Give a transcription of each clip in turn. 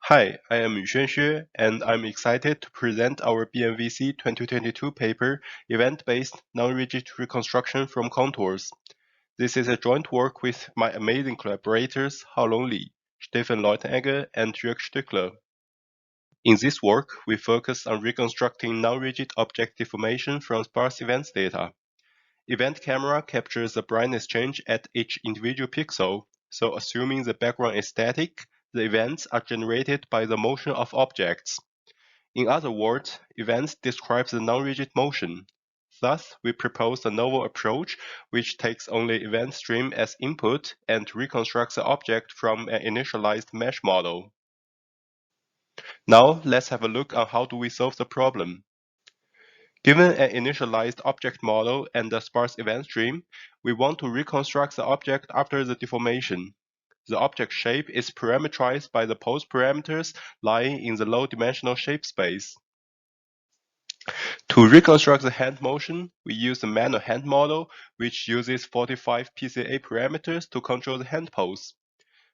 Hi, I am Yuxuan Xue, and I'm excited to present our BMVC 2022 paper, Event-Based Non-Rigid Reconstruction from Contours. This is a joint work with my amazing collaborators Haolong Li, Stefan Leutenegger, and Jörg Stückler. In this work, we focus on reconstructing non-rigid object deformation from sparse events data. Event camera captures the brightness change at each individual pixel, so assuming the background is static, the events are generated by the motion of objects. In other words, events describe the non-rigid motion. Thus, we propose a novel approach which takes only event stream as input and reconstructs the object from an initialized mesh model. Now, let's have a look on how do we solve the problem. Given an initialized object model and a sparse event stream, we want to reconstruct the object after the deformation. The object shape is parameterized by the pose parameters lying in the low-dimensional shape space. To reconstruct the hand motion, we use the manual hand model, which uses 45 PCA parameters to control the hand pose.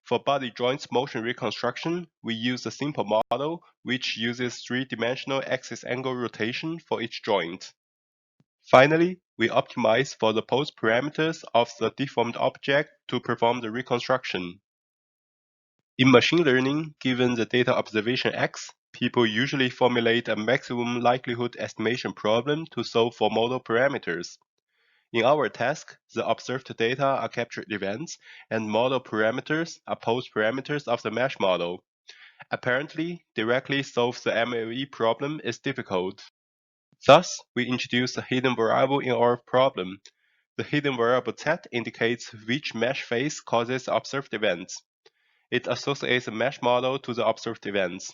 For body joints motion reconstruction, we use the simple model, which uses three-dimensional axis angle rotation for each joint. Finally, we optimize for the pose parameters of the deformed object to perform the reconstruction. In machine learning, given the data observation X, people usually formulate a maximum likelihood estimation problem to solve for model parameters. In our task, the observed data are captured events, and model parameters are pose parameters of the mesh model. Apparently, directly solve the MLE problem is difficult. Thus, we introduce a hidden variable in our problem. The hidden variable Z indicates which mesh phase causes observed events. It associates the mesh model to the observed events.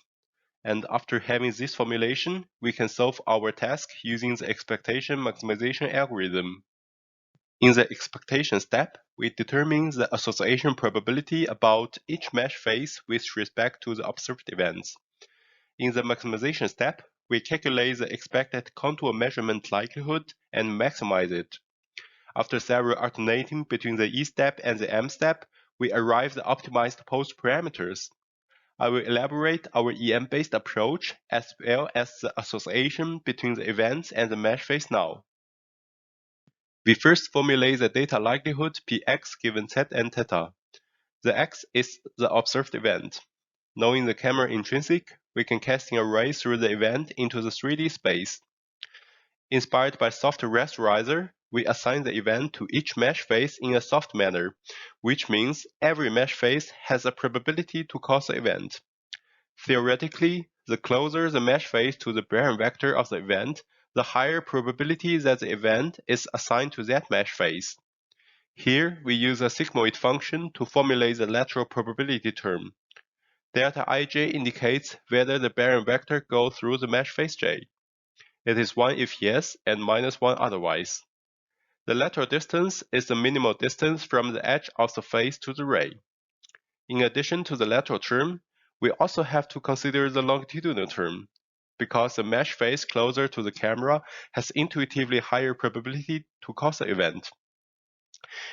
And after having this formulation, we can solve our task using the expectation maximization algorithm. In the expectation step, we determine the association probability about each mesh phase with respect to the observed events. In the maximization step, we calculate the expected contour measurement likelihood and maximize it. After several alternating between the E step and the M step, we arrive at the optimized pose parameters. I will elaborate our EM-based approach as well as the association between the events and the mesh phase now. We first formulate the data likelihood Px given Z and theta. The X is the observed event. Knowing the camera intrinsic, we can casting a ray through the event into the 3D space. Inspired by soft rasterizer, we assign the event to each mesh phase in a soft manner, which means every mesh phase has a probability to cause the event. Theoretically, the closer the mesh phase to the Baron vector of the event, the higher probability that the event is assigned to that mesh phase. Here, we use a sigmoid function to formulate the lateral probability term. Delta ij indicates whether the Baron vector goes through the mesh phase J. It is 1 if yes and -1 otherwise. The lateral distance is the minimal distance from the edge of the phase to the ray. In addition to the lateral term, we also have to consider the longitudinal term, because the mesh phase closer to the camera has intuitively higher probability to cause the event.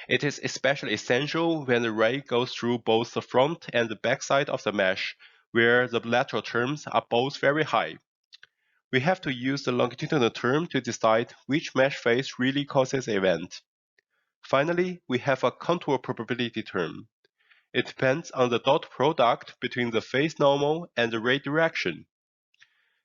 It is especially essential when the ray goes through both the front and the back side of the mesh, where the lateral terms are both very high. We have to use the longitudinal term to decide which mesh phase really causes the event. Finally, we have a contour probability term. It depends on the dot product between the phase normal and the ray direction.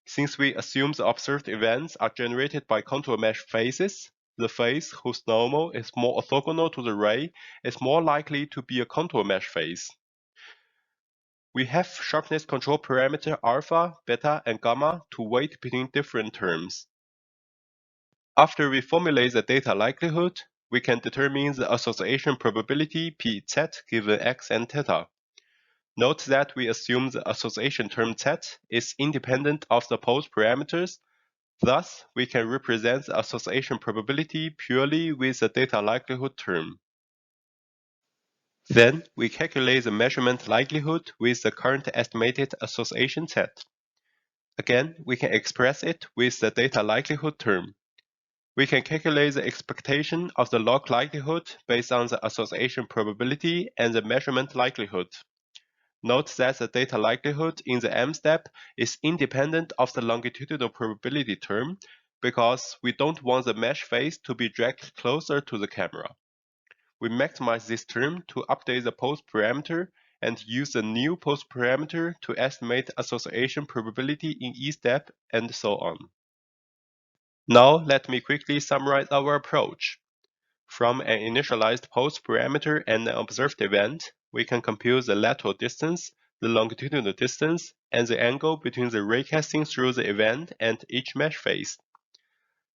Since we assume the observed events are generated by contour mesh phases, the phase whose normal is more orthogonal to the ray is more likely to be a contour mesh phase. We have sharpness control parameter alpha, beta, and gamma to weight between different terms. After we formulate the data likelihood, we can determine the association probability Pz given x and theta. Note that we assume the association term Z is independent of the pose parameters. Thus, we can represent the association probability purely with the data likelihood term. Then, we calculate the measurement likelihood with the current estimated association Z. Again, we can express it with the data likelihood term. We can calculate the expectation of the log likelihood based on the association probability and the measurement likelihood. Note that the data likelihood in the M step is independent of the longitudinal probability term because we don't want the mesh face to be dragged closer to the camera. We maximize this term to update the pose parameter and use the new pose parameter to estimate association probability in each step and so on. Now let me quickly summarize our approach. From an initialized pose parameter and an observed event, we can compute the lateral distance, the longitudinal distance, and the angle between the raycasting through the event and each mesh face.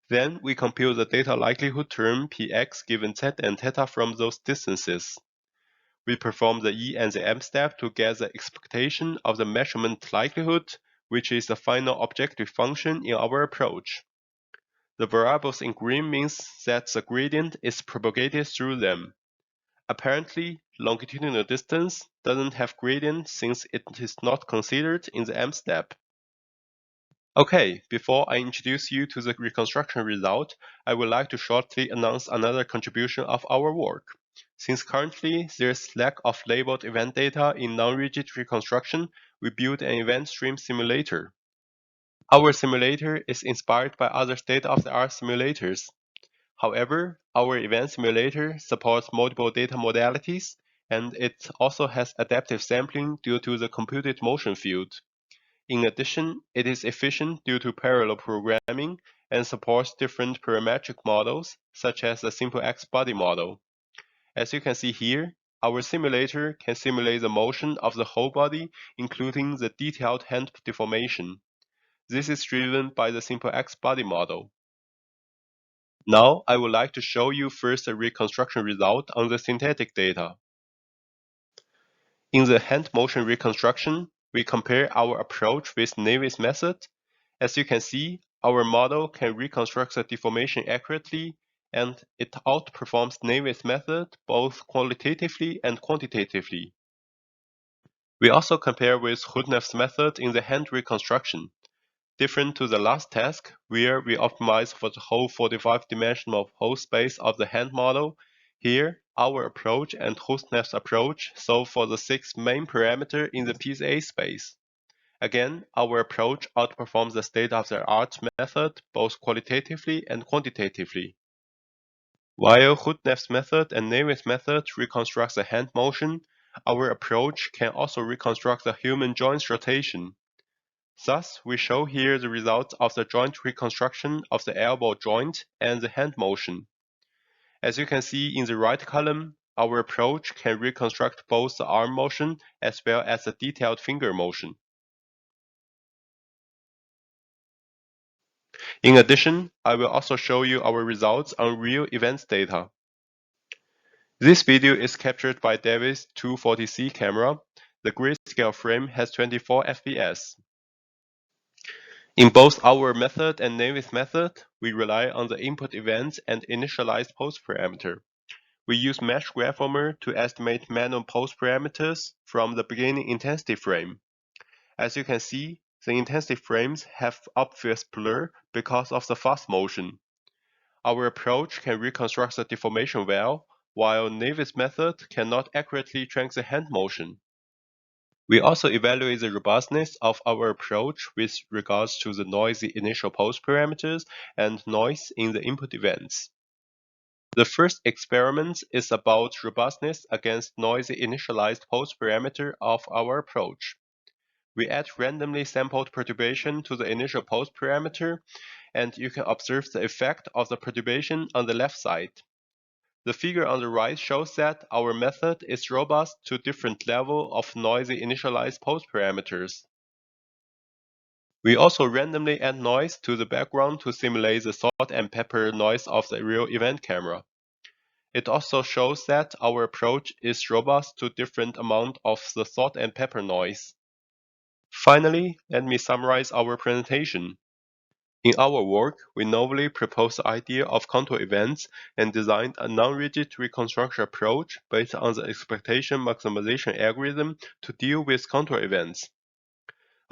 Then we compute the data likelihood term px given z and theta from those distances. We perform the E and the M step to get the expectation of the measurement likelihood, which is the final objective function in our approach. The variables in green means that the gradient is propagated through them. Apparently, longitudinal distance doesn't have gradient since it is not considered in the M step. Okay, before I introduce you to the reconstruction result, I would like to shortly announce another contribution of our work. Since currently there's lack of labeled event data in non-rigid reconstruction, we built an event stream simulator. Our simulator is inspired by other state-of-the-art simulators. However, our event simulator supports multiple data modalities, and it also has adaptive sampling due to the computed motion field. In addition, it is efficient due to parallel programming and supports different parametric models, such as the simple X-body model. As you can see here, our simulator can simulate the motion of the whole body, including the detailed hand deformation. This is driven by the simple X-body model. Now, I would like to show you first the reconstruction result on the synthetic data. In the hand motion reconstruction, we compare our approach with Navy's method. As you can see, our model can reconstruct the deformation accurately, and it outperforms Navy's method both qualitatively and quantitatively. We also compare with Hudneff's method in the hand reconstruction. Different to the last task, where we optimize for the whole 45-dimensional whole space of the hand model, here our approach and Hudneff's approach solve for the 6 main parameters in the PCA space. Again, our approach outperforms the state-of-the-art method both qualitatively and quantitatively. While Hudneff's method and Navy's method reconstruct the hand motion, our approach can also reconstruct the human joint's rotation. Thus, we show here the results of the joint reconstruction of the elbow joint and the hand motion. As you can see in the right column, our approach can reconstruct both the arm motion as well as the detailed finger motion. In addition, I will also show you our results on real events data. This video is captured by David's 240C camera. The grayscale frame has 24 fps. In both our method and Navy's method, we rely on the input events and initialized pose parameter. We use mesh graphhomer to estimate manual pose parameters from the beginning intensity frame. As you can see, the intensity frames have obvious blur because of the fast motion. Our approach can reconstruct the deformation well, while Navy's method cannot accurately track the hand motion. We also evaluate the robustness of our approach with regards to the noisy initial pose parameters and noise in the input events. The first experiment is about robustness against noisy initialized pose parameter of our approach. We add randomly sampled perturbation to the initial pose parameter, and you can observe the effect of the perturbation on the left side. The figure on the right shows that our method is robust to different level of noisy initialized pose parameters. We also randomly add noise to the background to simulate the salt and pepper noise of the real event camera. It also shows that our approach is robust to different amount of the salt and pepper noise. Finally, let me summarize our presentation. In our work, we novelly proposed the idea of contour events and designed a non-rigid reconstruction approach based on the expectation maximization algorithm to deal with contour events.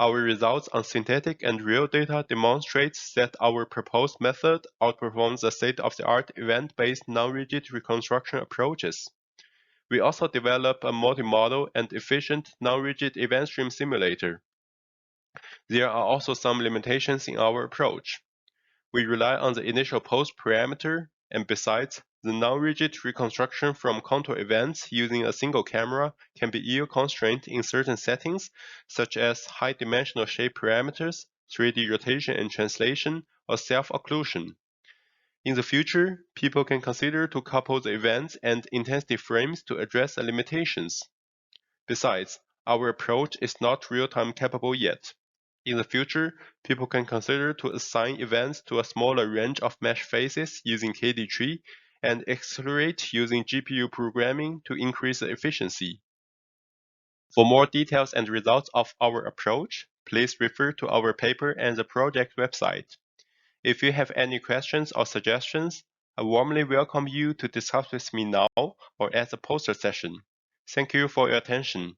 Our results on synthetic and real data demonstrates that our proposed method outperforms the state-of-the-art event-based non-rigid reconstruction approaches. We also developed a multi-model and efficient non-rigid event stream simulator. There are also some limitations in our approach. We rely on the initial pose parameter, and besides, the non-rigid reconstruction from contour events using a single camera can be yield-constrained in certain settings, such as high-dimensional shape parameters, 3D rotation and translation, or self-occlusion. In the future, people can consider to couple the events and intensity frames to address the limitations. Besides, our approach is not real-time capable yet. In the future, people can consider to assign events to a smaller range of mesh faces using KD tree and accelerate using GPU programming to increase the efficiency. For more details and results of our approach, please refer to our paper and the project website. If you have any questions or suggestions, I warmly welcome you to discuss with me now or at the poster session. Thank you for your attention.